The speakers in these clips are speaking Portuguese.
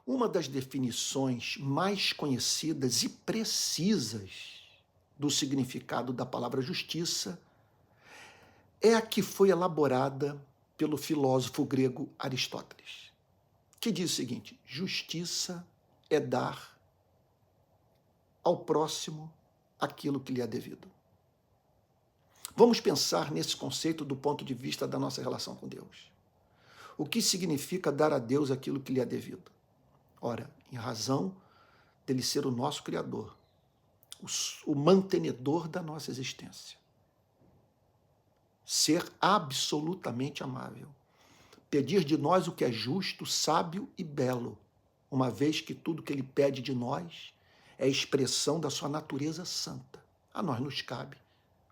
Uma das definições mais conhecidas e precisas do significado da palavra justiça é a que foi elaborada pelo filósofo grego Aristóteles, que diz o seguinte: justiça é dar ao próximo aquilo que lhe é devido. Vamos pensar nesse conceito do ponto de vista da nossa relação com Deus. O que significa dar a Deus aquilo que lhe é devido? Ora, em razão dele ser o nosso Criador, o mantenedor da nossa existência, ser absolutamente amável, pedir de nós o que é justo, sábio e belo, uma vez que tudo que ele pede de nós é expressão da sua natureza santa. A nós nos cabe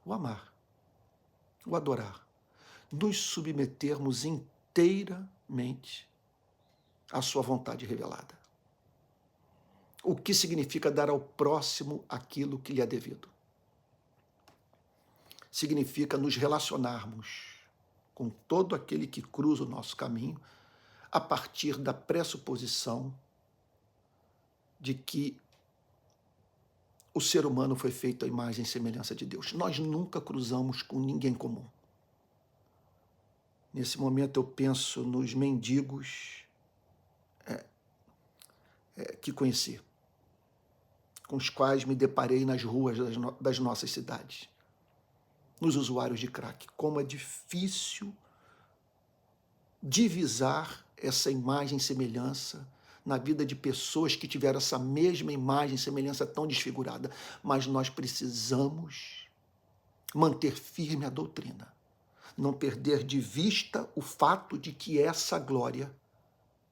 o amar, o adorar, nos submetermos inteiramente à sua vontade revelada. O que significa dar ao próximo aquilo que lhe é devido? Significa nos relacionarmos com todo aquele que cruza o nosso caminho a partir da pressuposição de que o ser humano foi feito à imagem e semelhança de Deus. Nós nunca cruzamos com ninguém comum. Nesse momento eu penso nos mendigos que conheci, com os quais me deparei nas ruas das nossas cidades, nos usuários de crack. Como é difícil divisar essa imagem e semelhança na vida de pessoas que tiveram essa mesma imagem e semelhança tão desfigurada. Mas nós precisamos manter firme a doutrina, não perder de vista o fato de que essa glória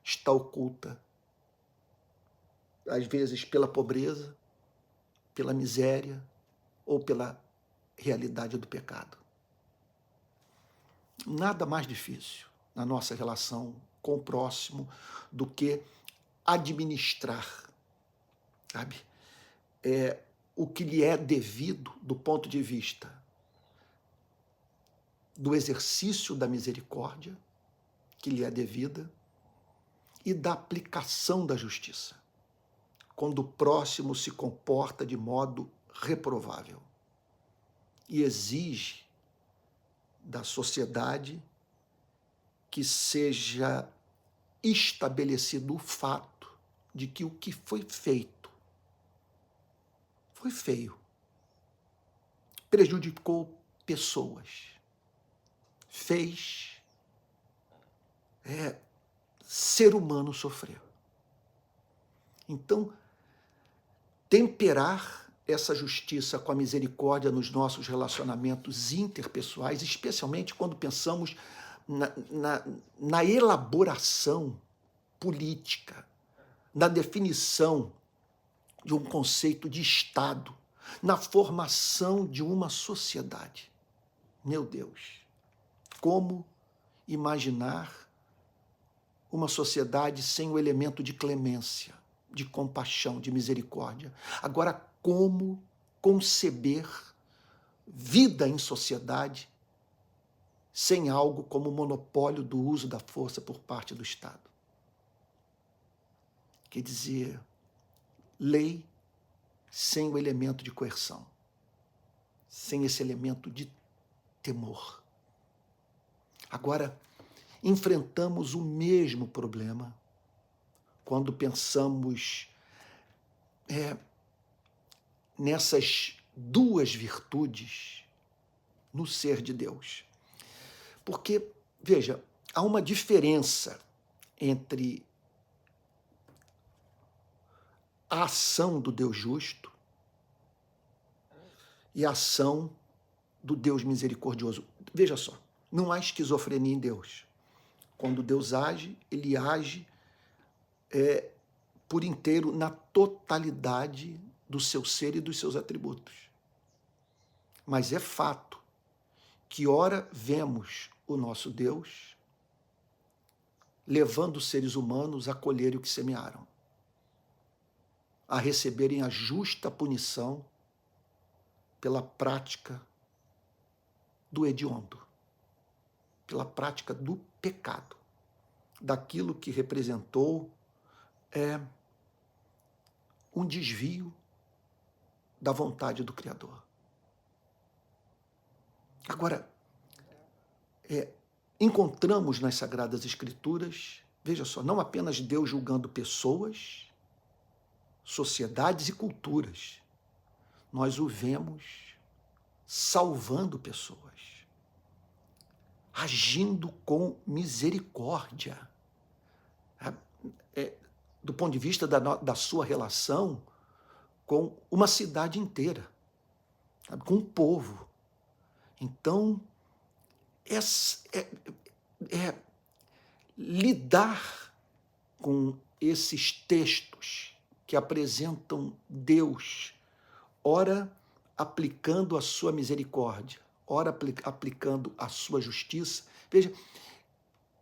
está oculta, às vezes pela pobreza, pela miséria ou pela realidade do pecado. Nada mais difícil na nossa relação com o próximo do que administrar, sabe? O que lhe é devido do ponto de vista do exercício da misericórdia, que lhe é devida, e da aplicação da justiça, quando o próximo se comporta de modo reprovável e exige da sociedade que seja estabelecido o fato de que o que foi feito foi feio, prejudicou pessoas, fez ser humano sofrer. Então, temperar essa justiça com a misericórdia nos nossos relacionamentos interpessoais, especialmente quando pensamos na elaboração política, na definição de um conceito de Estado, na formação de uma sociedade. Meu Deus, como imaginar uma sociedade sem o elemento de clemência, de compaixão, de misericórdia? Agora, como conceber vida em sociedade sem algo como o monopólio do uso da força por parte do Estado? Quer dizer, lei sem o elemento de coerção, sem esse elemento de temor. Agora, enfrentamos o mesmo problema quando pensamos nessas duas virtudes no ser de Deus. Porque, veja, há uma diferença entre a ação do Deus justo e a ação do Deus misericordioso. Veja só, não há esquizofrenia em Deus. Quando Deus age, ele age por inteiro na totalidade do seu ser e dos seus atributos. Mas é fato que ora vemos o nosso Deus levando os seres humanos a colherem o que semearam, a receberem a justa punição pela prática do hediondo, pela prática do pecado, daquilo que representou é um desvio da vontade do Criador. Agora, encontramos nas Sagradas Escrituras, veja só, não apenas Deus julgando pessoas, sociedades e culturas, nós o vemos salvando pessoas, agindo com misericórdia, do ponto de vista da sua relação com uma cidade inteira, com um povo. Então, lidar com esses textos que apresentam Deus, ora aplicando a sua misericórdia, ora aplicando a sua justiça, veja,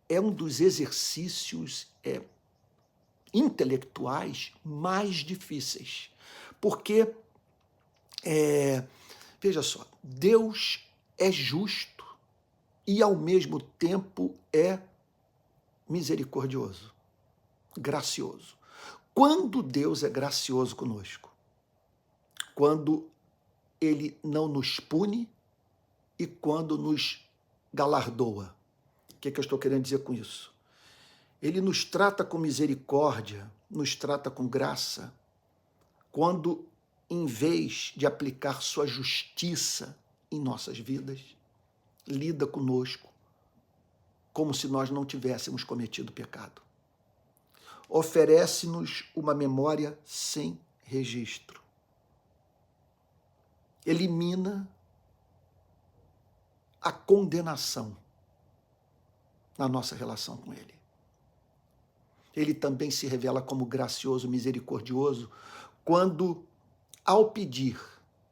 é um dos exercícios intelectuais mais difíceis, porque, veja só, Deus é justo e, ao mesmo tempo, é misericordioso, gracioso. Quando Deus é gracioso conosco? Quando Ele não nos pune e quando nos galardoa. O que eu estou querendo dizer com isso? Ele nos trata com misericórdia, nos trata com graça, quando, em vez de aplicar sua justiça em nossas vidas, lida conosco como se nós não tivéssemos cometido pecado. Oferece-nos uma memória sem registro. Elimina a condenação na nossa relação com Ele. Ele também se revela como gracioso, misericordioso, quando, ao pedir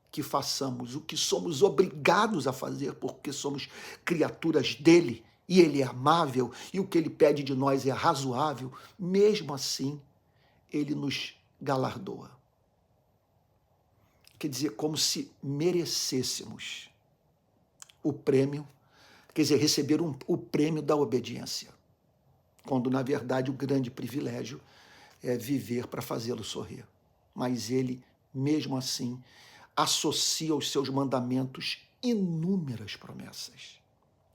que façamos o que somos obrigados a fazer, porque somos criaturas dele, e ele é amável, e o que ele pede de nós é razoável, mesmo assim, ele nos galardoa. Quer dizer, como se merecêssemos o prêmio, quer dizer, receber o prêmio da obediência, quando, na verdade, o grande privilégio é viver para fazê-lo sorrir. Mas ele, mesmo assim, associa aos seus mandamentos inúmeras promessas,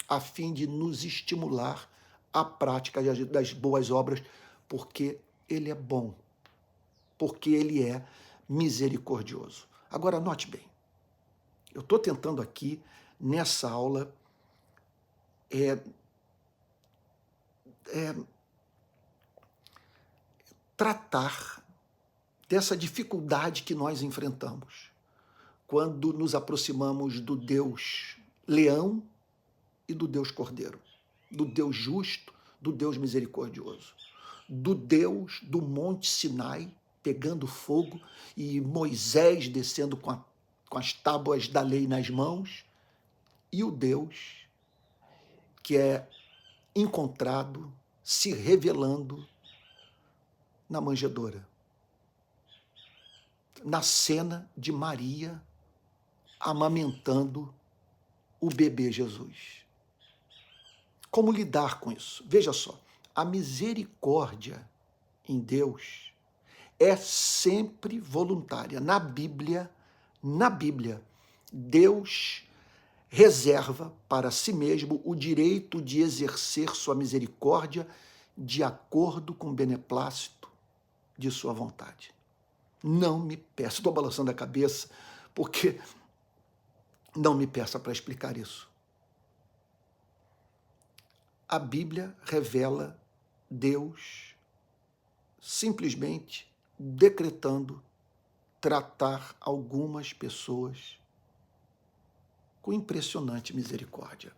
a fim de nos estimular à prática das boas obras, porque ele é bom, porque ele é misericordioso. Agora, note bem, eu estou tentando aqui, nessa aula, tratar dessa dificuldade que nós enfrentamos quando nos aproximamos do Deus leão e do Deus cordeiro, do Deus justo, do Deus misericordioso, do Deus do Monte Sinai pegando fogo e Moisés descendo com as tábuas da lei nas mãos, e o Deus que é encontrado se revelando na manjedoura, na cena de Maria amamentando o bebê Jesus. Como lidar com isso? Veja só, a misericórdia em Deus é sempre voluntária. Na Bíblia, Deus reserva para si mesmo o direito de exercer sua misericórdia de acordo com o beneplácito de sua vontade. Não me peça, estou balançando a cabeça, porque não me peça para explicar isso. A Bíblia revela Deus simplesmente decretando tratar algumas pessoas com impressionante misericórdia.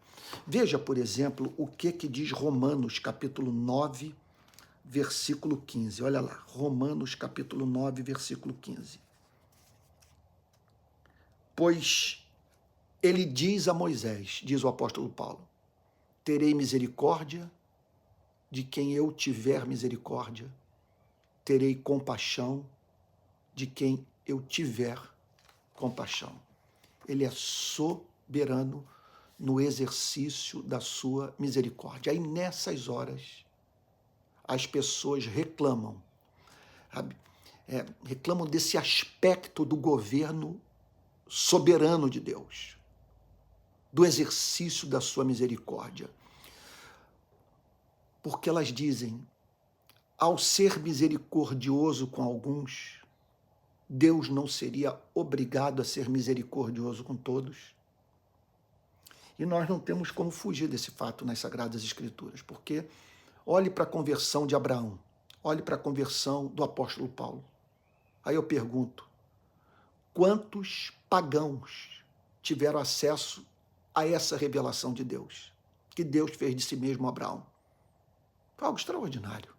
Veja, por exemplo, o que diz Romanos, capítulo 9, versículo 15. Olha lá, Romanos, capítulo 9, versículo 15. Pois ele diz a Moisés, diz o apóstolo Paulo, terei misericórdia de quem eu tiver misericórdia, terei compaixão de quem eu tiver compaixão. Ele é soberano no exercício da sua misericórdia. Aí, nessas horas, as pessoas reclamam sabe? Reclamam desse aspecto do governo soberano de Deus, do exercício da sua misericórdia. Porque elas dizem, ao ser misericordioso com alguns, Deus não seria obrigado a ser misericordioso com todos? E nós não temos como fugir desse fato nas Sagradas Escrituras, porque olhe para a conversão de Abraão, olhe para a conversão do apóstolo Paulo. Aí eu pergunto, quantos pagãos tiveram acesso a essa revelação de Deus, que Deus fez de si mesmo a Abraão? Foi algo extraordinário.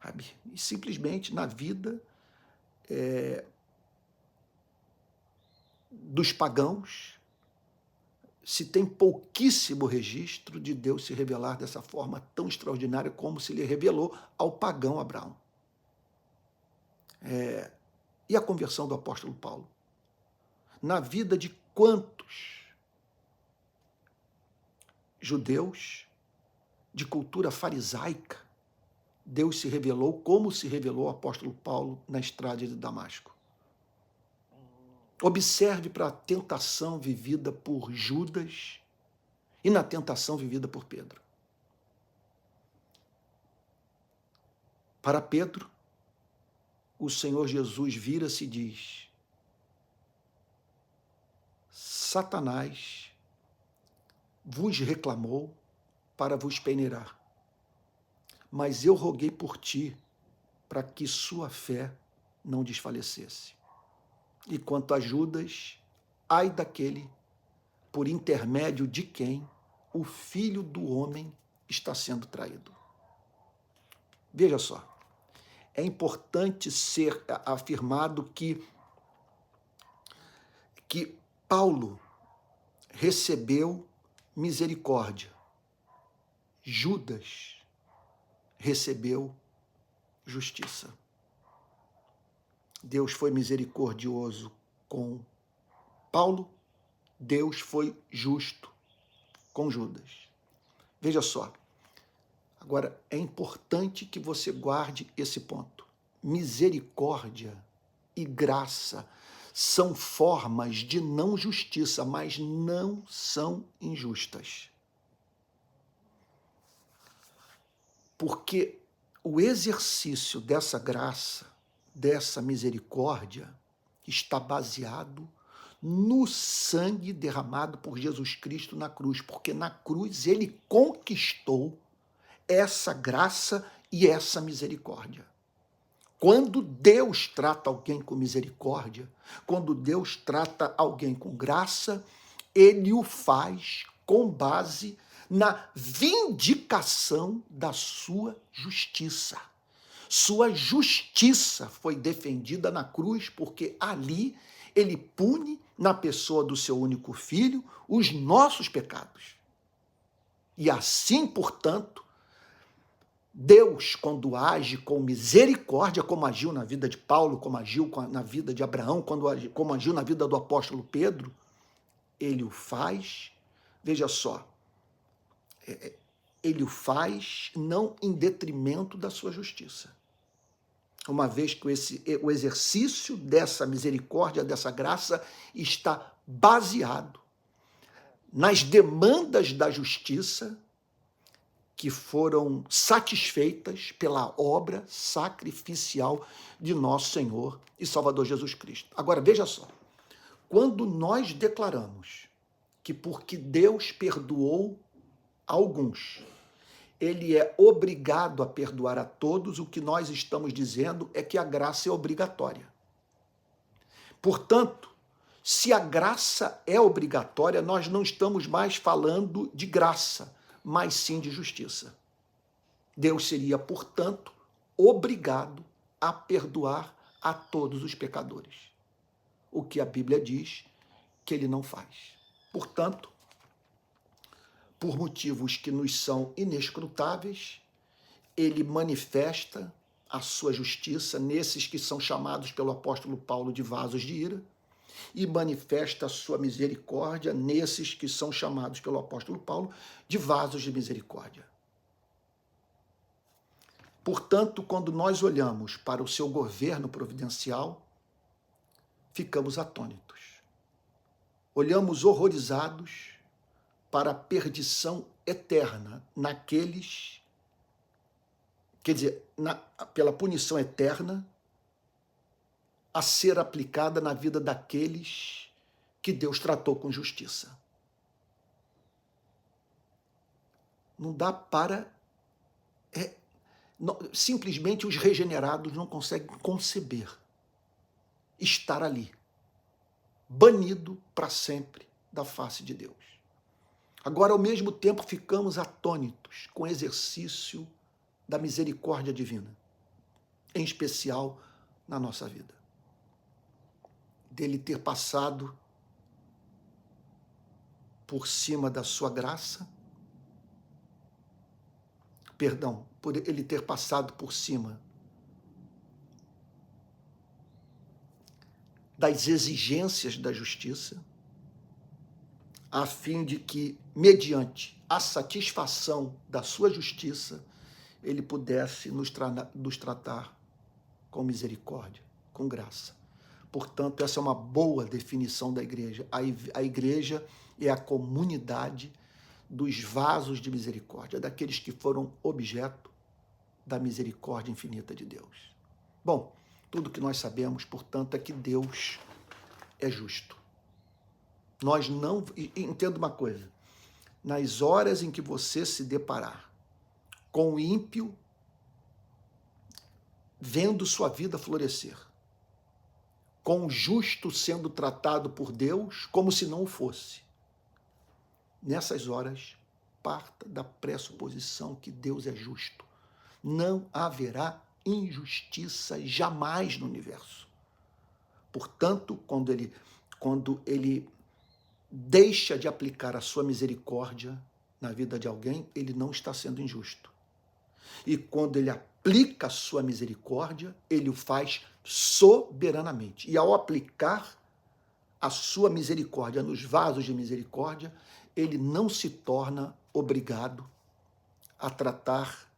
Sabe? E simplesmente na vida dos pagãos, se tem pouquíssimo registro de Deus se revelar dessa forma tão extraordinária como se lhe revelou ao pagão Abraão. E a conversão do apóstolo Paulo? Na vida de quantos judeus de cultura farisaica Deus se revelou como se revelou ao apóstolo Paulo na estrada de Damasco? Observe para a tentação vivida por Judas e na tentação vivida por Pedro. Para Pedro, o Senhor Jesus vira-se e diz, Satanás vos reclamou para vos peneirar, mas eu roguei por ti para que sua fé não desfalecesse. E quanto a Judas, ai daquele por intermédio de quem o Filho do Homem está sendo traído. Veja só, é importante ser afirmado que Paulo recebeu misericórdia, Judas recebeu justiça. Deus foi misericordioso com Paulo, Deus foi justo com Judas. Veja só, agora é importante que você guarde esse ponto. Misericórdia e graça são formas de não justiça, mas não são injustas. Porque o exercício dessa graça, dessa misericórdia, está baseado no sangue derramado por Jesus Cristo na cruz, porque na cruz ele conquistou essa graça e essa misericórdia. Quando Deus trata alguém com misericórdia, quando Deus trata alguém com graça, ele o faz com base na vindicação da sua justiça. Sua justiça foi defendida na cruz, porque ali ele pune, na pessoa do seu único filho, os nossos pecados. E assim, portanto, Deus, quando age com misericórdia, como agiu na vida de Paulo, como agiu na vida de Abraão, como agiu na vida do apóstolo Pedro, ele o faz, veja só, ele o faz não em detrimento da sua justiça. Uma vez que o exercício dessa misericórdia, dessa graça, está baseado nas demandas da justiça que foram satisfeitas pela obra sacrificial de nosso Senhor e Salvador Jesus Cristo. Agora, veja só, quando nós declaramos que porque Deus perdoou alguns, ele é obrigado a perdoar a todos, o que nós estamos dizendo é que a graça é obrigatória. Portanto, se a graça é obrigatória, nós não estamos mais falando de graça, mas sim de justiça. Deus seria, portanto, obrigado a perdoar a todos os pecadores, o que a Bíblia diz que ele não faz. Portanto, por motivos que nos são inescrutáveis, ele manifesta a sua justiça nesses que são chamados pelo apóstolo Paulo de vasos de ira, e manifesta a sua misericórdia nesses que são chamados pelo apóstolo Paulo de vasos de misericórdia. Portanto, quando nós olhamos para o seu governo providencial, ficamos atônitos. Olhamos horrorizados para a perdição eterna naqueles, quer dizer, pela punição eterna a ser aplicada na vida daqueles que Deus tratou com justiça. Não dá para... simplesmente os regenerados não conseguem conceber estar ali, banido para sempre da face de Deus. Agora, ao mesmo tempo, ficamos atônitos com o exercício da misericórdia divina, em especial na nossa vida. Dele ter passado por cima da sua graça, por ele ter passado por cima das exigências da justiça, a fim de que, mediante a satisfação da sua justiça, ele pudesse nos tratar com misericórdia, com graça. Portanto, essa é uma boa definição da igreja. A igreja é a comunidade dos vasos de misericórdia, daqueles que foram objeto da misericórdia infinita de Deus. Bom, tudo que nós sabemos, portanto, é que Deus é justo. Nós não... Entenda uma coisa, nas horas em que você se deparar com o ímpio vendo sua vida florescer, com o justo sendo tratado por Deus como se não o fosse, nessas horas, parta da pressuposição que Deus é justo. Não haverá injustiça jamais no universo. Portanto, quando ele deixa de aplicar a sua misericórdia na vida de alguém, ele não está sendo injusto. E quando ele aplica a sua misericórdia, ele o faz soberanamente. E ao aplicar a sua misericórdia nos vasos de misericórdia, ele não se torna obrigado a tratar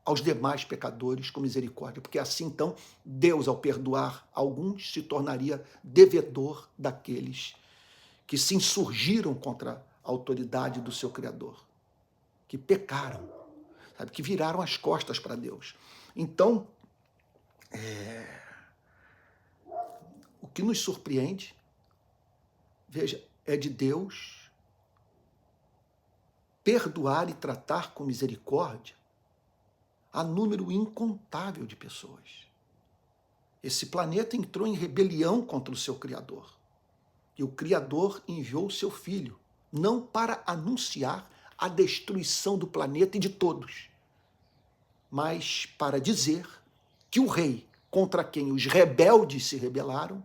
aos demais pecadores com misericórdia, porque assim, então, Deus, ao perdoar alguns, se tornaria devedor daqueles que se insurgiram contra a autoridade do seu Criador, que pecaram, sabe, que viraram as costas para Deus. Então, o que nos surpreende, veja, é de Deus perdoar e tratar com misericórdia a número incontável de pessoas. Esse planeta entrou em rebelião contra o seu Criador. E o Criador enviou o seu Filho, não para anunciar a destruição do planeta e de todos, mas para dizer que o rei contra quem os rebeldes se rebelaram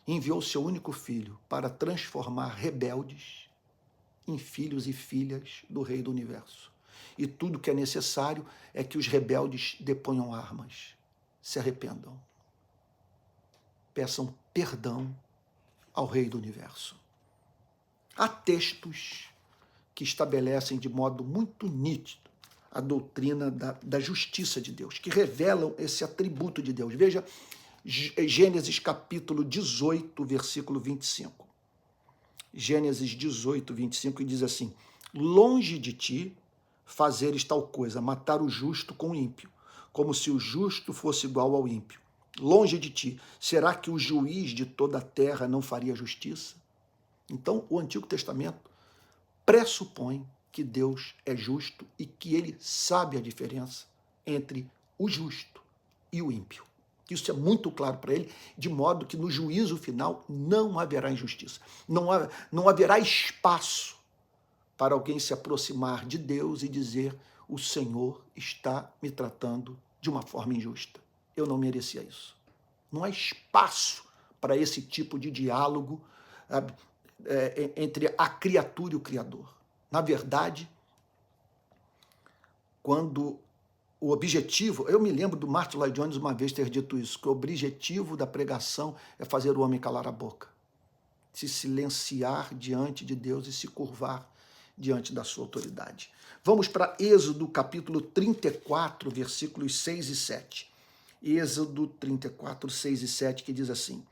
enviou seu único filho para transformar rebeldes em filhos e filhas do Rei do Universo. E tudo que é necessário é que os rebeldes deponham armas, se arrependam, peçam perdão ao Rei do Universo. Há textos que estabelecem de modo muito nítido a doutrina da justiça de Deus, que revelam esse atributo de Deus. Veja Gênesis capítulo 18, versículo 25. Gênesis 18, 25, e diz assim: longe de ti fazeres tal coisa, matar o justo com o ímpio, como se o justo fosse igual ao ímpio. Longe de ti, será que o juiz de toda a terra não faria justiça? Então, o Antigo Testamento pressupõe que Deus é justo e que ele sabe a diferença entre o justo e o ímpio. Isso é muito claro para ele, de modo que no juízo final não haverá injustiça. Não haverá espaço para alguém se aproximar de Deus e dizer: o Senhor está me tratando de uma forma injusta. Eu não merecia isso. Não há espaço para esse tipo de diálogo entre a criatura e o Criador. Na verdade, quando o objetivo... Eu me lembro do Martin Lloyd Jones uma vez ter dito isso, que o objetivo da pregação é fazer o homem calar a boca, se silenciar diante de Deus e se curvar diante da sua autoridade. Vamos para Êxodo capítulo 34, versículos 6 e 7. Êxodo 34, 6 e 7, que diz assim: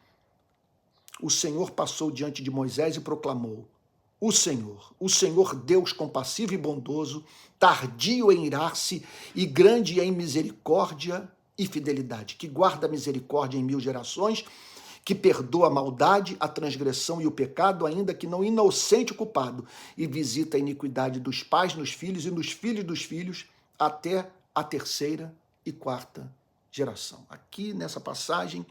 o Senhor passou diante de Moisés e proclamou: o Senhor Deus compassivo e bondoso, tardio em irar-se e grande em misericórdia e fidelidade, que guarda a misericórdia em 1000 gerações, que perdoa a maldade, a transgressão e o pecado, ainda que não inocente o culpado, e visita a iniquidade dos pais nos filhos e nos filhos dos filhos, até a 3ª e 4ª geração. Aqui nessa passagem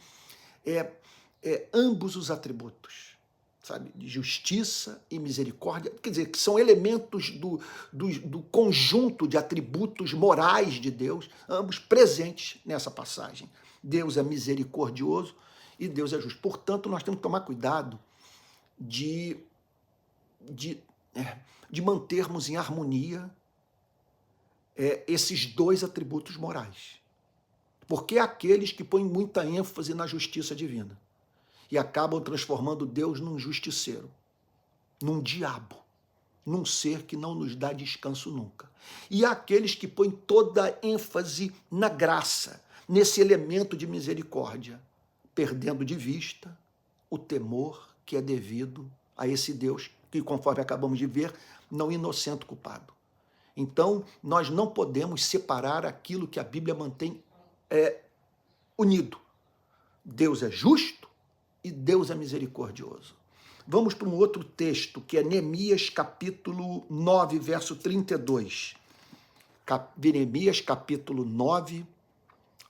ambos os atributos, sabe, de justiça e misericórdia, quer dizer, que são elementos do conjunto de atributos morais de Deus, ambos presentes nessa passagem. Deus é misericordioso e Deus é justo. Portanto, nós temos que tomar cuidado de mantermos em harmonia esses dois atributos morais. Porque há aqueles que põem muita ênfase na justiça divina e acabam transformando Deus num justiceiro, num diabo, num ser que não nos dá descanso nunca. E há aqueles que põem toda a ênfase na graça, nesse elemento de misericórdia, perdendo de vista o temor que é devido a esse Deus que, conforme acabamos de ver, não inocente culpado. Então, nós não podemos separar aquilo que a Bíblia mantém unido. Deus é justo e Deus é misericordioso. Vamos para um outro texto, que é Neemias capítulo 9, verso 32. Neemias capítulo 9,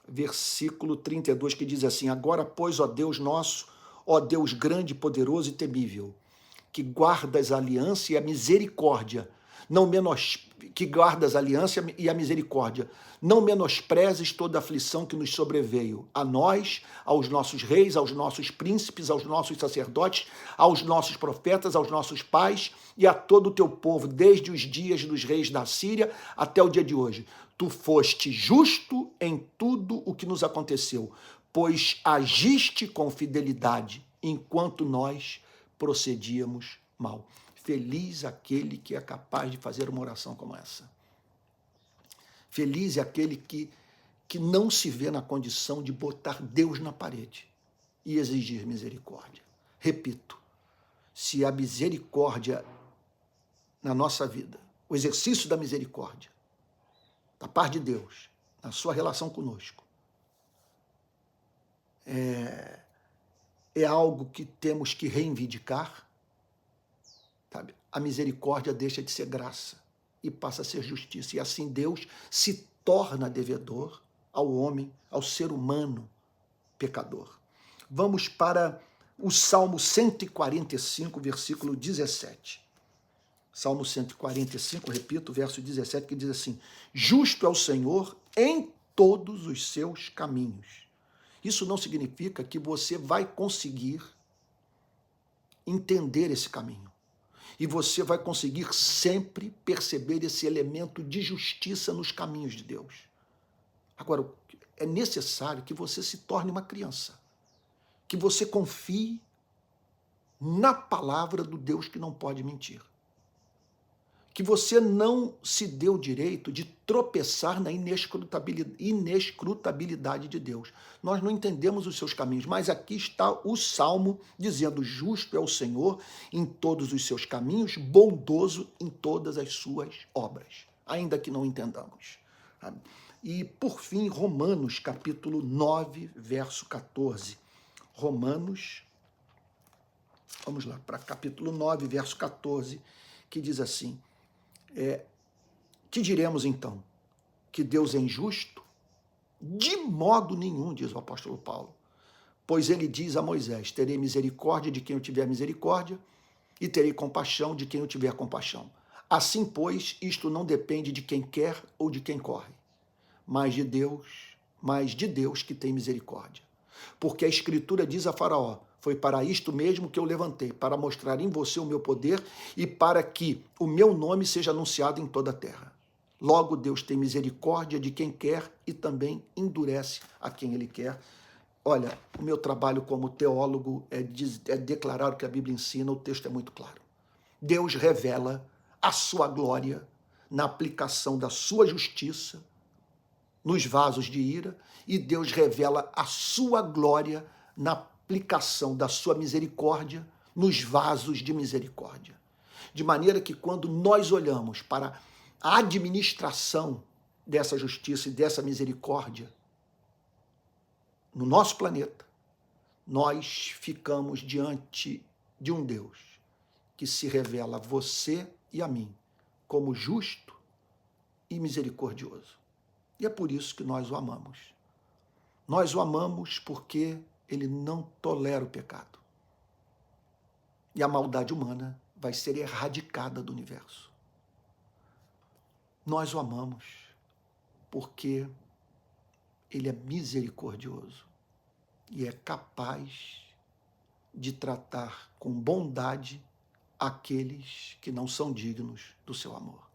versículo 32, que diz assim: agora, pois, ó Deus nosso, ó Deus grande, poderoso e temível, que guardas a aliança e a misericórdia, que guardas a aliança e a misericórdia, não menosprezes toda a aflição que nos sobreveio, a nós, aos nossos reis, aos nossos príncipes, aos nossos sacerdotes, aos nossos profetas, aos nossos pais e a todo o teu povo, desde os dias dos reis da Síria até o dia de hoje. Tu foste justo em tudo o que nos aconteceu, pois agiste com fidelidade, enquanto nós procedíamos mal. Feliz aquele que é capaz de fazer uma oração como essa. Feliz é aquele que não se vê na condição de botar Deus na parede e exigir misericórdia. Repito, se a misericórdia na nossa vida, o exercício da misericórdia, da parte de Deus, na sua relação conosco, é algo que temos que reivindicar, sabe? A misericórdia deixa de ser graça e passa a ser justiça. E assim Deus se torna devedor ao homem, ao ser humano pecador. Vamos para o Salmo 145, versículo 17. Salmo 145, repito, verso 17, que diz assim: justo é o Senhor em todos os seus caminhos. Isso não significa que você vai conseguir entender esse caminho. E você vai conseguir sempre perceber esse elemento de justiça nos caminhos de Deus. Agora, é necessário que você se torne uma criança, que você confie na palavra do Deus que não pode mentir, que você não se dê o direito de tropeçar na inescrutabilidade de Deus. Nós não entendemos os seus caminhos, mas aqui está o Salmo dizendo: justo é o Senhor em todos os seus caminhos, bondoso em todas as suas obras, ainda que não entendamos. E, por fim, Romanos, capítulo 9, verso 14. Romanos, vamos lá, para capítulo 9, verso 14, que diz assim: que diremos então? Que Deus é injusto? De modo nenhum, diz o apóstolo Paulo. Pois ele diz a Moisés: terei misericórdia de quem eu tiver misericórdia e terei compaixão de quem eu tiver compaixão. Assim, pois, isto não depende de quem quer ou de quem corre, mas de Deus que tem misericórdia. Porque a Escritura diz a Faraó: foi para isto mesmo que eu levantei, para mostrar em você o meu poder e para que o meu nome seja anunciado em toda a terra. Logo, Deus tem misericórdia de quem quer e também endurece a quem ele quer. Olha, o meu trabalho como teólogo é declarar o que a Bíblia ensina, o texto é muito claro. Deus revela a sua glória na aplicação da sua justiça nos vasos de ira, e Deus revela a sua glória na aplicação da sua misericórdia nos vasos de misericórdia. De maneira que quando nós olhamos para a administração dessa justiça e dessa misericórdia no nosso planeta, nós ficamos diante de um Deus que se revela a você e a mim como justo e misericordioso. E é por isso que nós o amamos. Nós o amamos porque ele não tolera o pecado. E a maldade humana vai ser erradicada do universo. Nós o amamos porque ele é misericordioso e é capaz de tratar com bondade aqueles que não são dignos do seu amor.